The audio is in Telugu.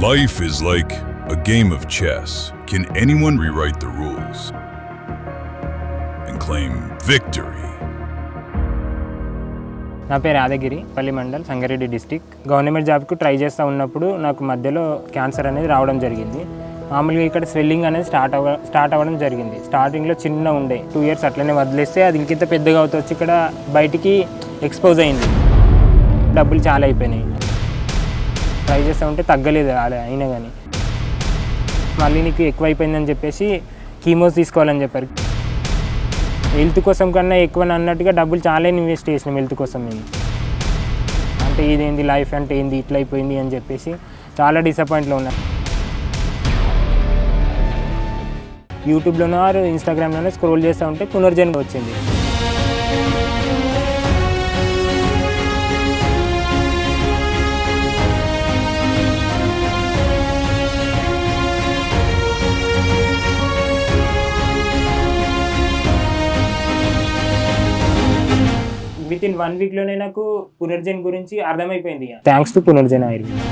Life is like a game of chess. Can anyone rewrite the rules and claim victory? నా పేరు యాదగిరి, పల్లి మండల్, సంగారెడ్డి డిస్టిక్. గవర్నమెంట్ జాబ్కు ట్రై చేస్తూ ఉన్నప్పుడు నాకు మధ్యలో క్యాన్సర్ అనేది రావడం జరిగింది. మామూలుగా ఇక్కడ స్వెల్లింగ్ అనేది స్టార్ట్ అవ్వడం జరిగింది. స్టార్టింగ్లో చిన్న ఉండే 2 years అట్లనే వదిలేస్తే అది ఇంకింత పెద్దగా అవుతొచ్చి ఇక్కడ బయటికి ఎక్స్పోజ్ అయింది. డబ్బులు చాలా అయిపోయినాయి. ట్రై చేస్తూ ఉంటే తగ్గలేదు అలా అయినా కానీ. మళ్ళీ నీకు ఎక్కువ అయిపోయిందని చెప్పేసి కీమోస్ తీసుకోవాలని చెప్పారు. హెల్త్ కోసం కన్నా ఎక్కువ అన్నట్టుగా డబ్బులు చాలా ఇన్వెస్ట్ చేసినాం హెల్త్ కోసం మేము. అంటే ఇదేంది లైఫ్ అంటే ఏంది ఇట్లా అయిపోయింది అని చెప్పేసి చాలా డిసప్పాయింట్లో ఉన్నా. యూట్యూబ్లోనో ఆర్ ఇన్స్టాగ్రామ్లోనో స్క్రోల్ చేస్తూ ఉంటే పునర్జన్మ వచ్చింది. విత్ ఇన్ 1 weekలోనే నాకు పునర్జన్ గురించి అర్థమైపోయింది. Thanks to పునర్జన్ Ayurveda.